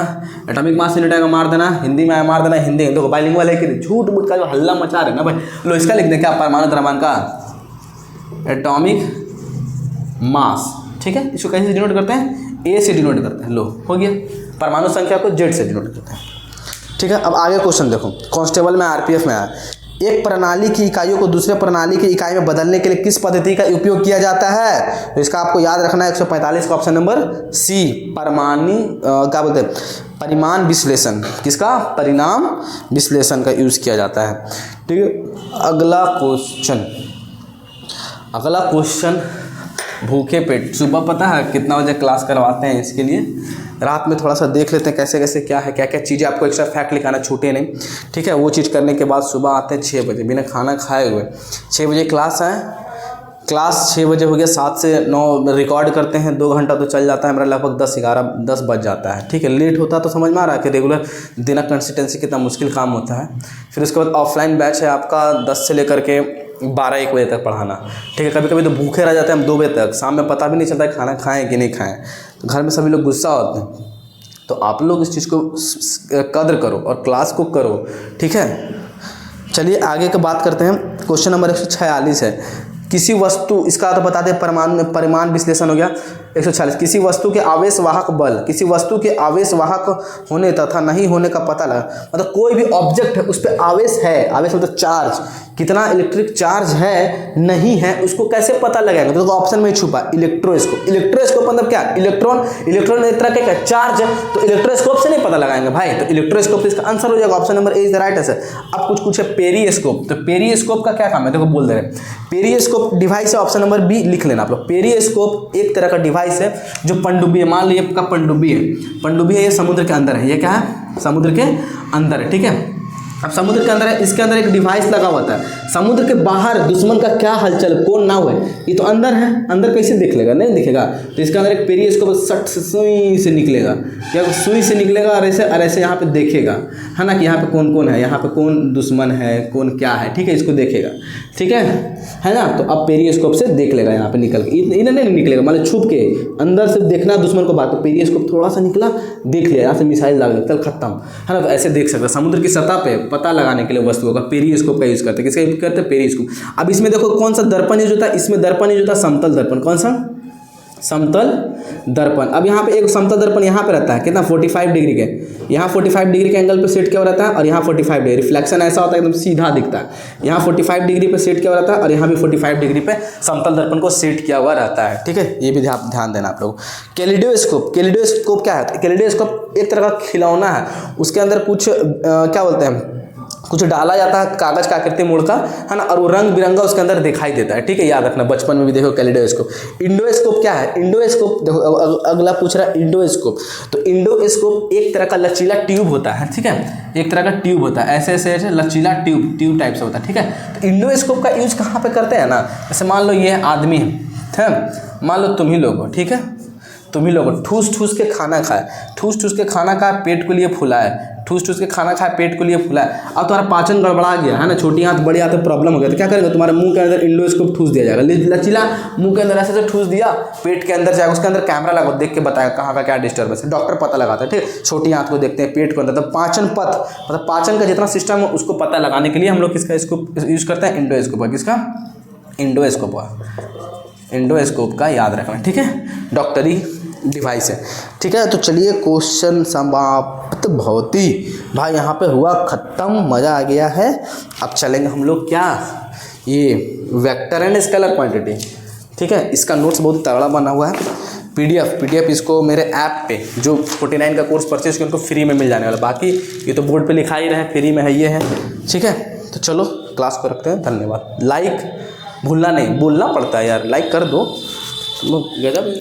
[SPEAKER 1] एटॉमिक मास यूनिट आएगा मार देना, हिंदी में आएगा मार देना। हिंदी देखो बाइलिंगुअल है कि झूठ मूठ का जो हल्ला मचा रहे ना भाई, लो इसका लिख दें क्या? परमाणु द्रव्यमान का एटॉमिक मास। ठीक है, इसको कैसे डिनोट करते हैं? A से डिनोट करते हैं। लो हो गया, परमाणु संख्या को Z से डिनोट करते हैं। ठीक है, अब आगे क्वेश्चन देखो, कांस्टेबल में RPF में आया। एक प्रणाली की इकाइयों को दूसरे प्रणाली की इकाई में बदलने के लिए किस पद्धति का उपयोग किया जाता है? तो इसका आपको याद रखना है 145 का ऑप्शन नंबर C, क्या बोलते हैं? परिमाण विश्लेषण। किसका? परिणाम विश्लेषण का यूज़ किया जाता है। ठीक है, अगला क्वेश्चन भूखे पेट। सुबह पता है कितना बजे क्लास करवाते हैं? इसके लिए रात में थोड़ा सा देख लेते हैं कैसे कैसे क्या है, क्या क्या चीज़ें आपको एक्स्ट्रा फैक्ट लिखाना छूटे नहीं। ठीक है, वो चीज़ करने के बाद सुबह आते हैं 6 बजे बिना खाना खाए हुए। 6 बजे क्लास है, क्लास 6 बजे हो गया, 7 से 9 रिकॉर्ड करते हैं, 2 घंटा तो चल जाता है हमारा, लगभग 10 बज जाता है। ठीक है, लेट होता है तो समझ में आ रहा है कि रेगुलर देना कंसिस्टेंसी कितना मुश्किल काम होता है। फिर उसके बाद ऑफलाइन बैच है आपका 10 से लेकर के 12-1 बजे तक पढ़ाना। ठीक है, कभी कभी तो भूखे रह जाते हैं हम 2 बजे तक, शाम में पता भी नहीं चलता है खाना खाएं कि नहीं खाएं, तो घर में सभी लोग गुस्सा होते हैं। तो आप लोग इस चीज़ को कदर करो और क्लास को करो। ठीक है, चलिए आगे की बात करते हैं। क्वेश्चन नंबर 146 है। किसी वस्तु, इसका तो बता दें, परिमाण विश्लेषण हो गया। 146, किसी वस्तु के आवेशवाहक बल, किसी वस्तु के आवेशवाहक होने तथा नहीं होने का पता लगा, मतलब कोई भी ऑब्जेक्ट है उस पर आवेश है, आवेश मतलब चार्ज, कितना इलेक्ट्रिक चार्ज है नहीं है उसको कैसे पता लगाएंगे? तो ऑप्शन में छुपा इलेक्ट्रोस्कोप। इलेक्ट्रोस्कोप मतलब क्या? इलेक्ट्रॉन एक तरह का चार्ज है, तो इलेक्ट्रोस्कोप से नहीं पता लगाएंगे भाई, तो इलेक्ट्रोस्कोप इसका आंसर हो जाएगा। Option number A is the right answer. अब कुछ है पेरिस्कोप, तो पेरिस्कोप का क्या काम है? देखो बोल दे रहे हैं, पेरिस्कोप डिवाइस है। ऑप्शन नंबर बी लिख लेना आप लोग। पेरिस्कोप एक तरह का डिवाइस है जो पनडुब्बी है, मान लीजिए आपका पनडुब्बी है, ये समुद्र के अंदर है, ये क्या है? समुद्र के अंदर है। ठीक है, अब समुद्र के अंदर है, इसके अंदर एक डिवाइस लगा हुआ था। समुद्र के बाहर दुश्मन का क्या हलचल, कौन नाव है, ये तो अंदर है, अंदर कैसे देख लेगा, नहीं दिखेगा। तो इसके अंदर एक पेरिस्कोप सट से सुई से निकलेगा, क्या सुई से निकलेगा और ऐसे यहाँ पे देखेगा, है ना, कि यहाँ पे कौन कौन है, यहाँ पे कौन दुश्मन है, कौन क्या है, ठीक है, इसको देखेगा, ठीक है ना। तो अब पेरिस्कोप से देख लेगा यहाँ पे निकल के, इन्हें नहीं निकलेगा, मतलब छुप के अंदर से देखना दुश्मन को बात, तो पेरिस्कोप थोड़ा सा निकला, देख लिया, यहाँ से मिसाइल लगा, चल खत्म, है ना। तो ऐसे देख सकते समुद्र की सतह पे पता लगाने के लिए वस्तुओं का पेरिस्कोप का यूज़ करते हैं। किसका यूज करते हैं, पेरिस्कोप। अब इसमें देखो कौन सा दर्पण यूज होता है, इसमें दर्पण यूज होता है समतल दर्पण। कौन सा, समतल दर्पण। अब यहाँ पे एक समतल दर्पण यहाँ पे रहता है कितना, 45 डिग्री के, यहाँ 45 डिग्री के एंगल पे सेट किया हुआ रहता है, और यहाँ 45 डिग्री, रिफ्लेक्शन ऐसा होता है एकदम सीधा दिखता है। यहाँ 45 डिग्री पे सेट किया हुआ रहता है, और यहाँ भी 45 डिग्री पे समतल दर्पण को सेट किया हुआ रहता है, ठीक है, ये भी ध्यान देना आप लोग। कैलिडोस्कोप, कैलिडोस्कोप क्या है, कैलिडोस्कोप एक तरह का खिलौना है, उसके अंदर कुछ क्या बोलते हैं, कुछ डाला जाता है कागज का आकृति मोड़ का, है ना, और वो रंग बिरंगा उसके अंदर दिखाई देता है, ठीक है, याद रखना, बचपन में भी देखो कैलिडोस्कोप। इंडोस्कोप क्या है, इंडोस्कोप देखो अगला पूछ रहा है इंडोस्कोप। तो इंडोस्कोप एक तरह का लचीला ट्यूब होता है, ठीक है, एक तरह का ट्यूब होता है, ऐसे लचीला ट्यूब टाइप से होता है, ठीक है। तो इंडोस्कोप का यूज कहाँ पे करते हैं ना, जैसे मान लो ये आदमी है, मान लो तुम ही लोग हो, ठीक है, तुम ही लोग ठूस के खाना खाए, ठूस के खाना खाए, पेट को लिए फुला है, ठूस के खाना खाए, पेट को लिए फुला है। अब तुम्हारा पाचन गड़बड़ा गया, है ना, छोटी हाथ बड़ी हाथ प्रॉब्लम हो गया, तो क्या करेंगे, तुम्हारे मुंह के अंदर इंडोस्कोप ठूस दिया जाएगा, लचीला मुंह के अंदर ऐसे ठूस दिया, पेट के अंदर जाएगा, उसके अंदर कैमरा लगा, देख के बताएगा कहाँ का क्या डिस्टर्बेंस है, डॉक्टर पता लगाता है, ठीक है। छोटी हाथ को देखते हैं, पेट को अंदर, तो पाचन पथ मतलब पाचन का जितना सिस्टम है उसको पता लगाने के लिए हम लोग किसका इसको यूज करते हैं, इंडोस्कोप का। किसका, इंडोस्कोप का, इंडोस्कोप का याद रखना, ठीक है, डॉक्टरी डिवाइस है, ठीक है। तो चलिए क्वेश्चन समाप्त भौती भाई यहाँ पे हुआ खत्म, मज़ा आ गया है। अब चलेंगे हम लोग क्या, ये वेक्टर एंड स्केलर क्वांटिटी, ठीक है, इसका नोट्स बहुत तगड़ा बना हुआ है, पीडीएफ इसको मेरे ऐप पे जो 49 का कोर्स परचेज किया उनको फ्री में मिल जाने वाला, बाकी ये तो बोर्ड पे लिखा ही रहे फ्री में है, ये है, ठीक है। तो चलो क्लास को रखते हैं, धन्यवाद। लाइक भूलना नहीं, बोलना पड़ता है यार, लाइक कर दो, गजब।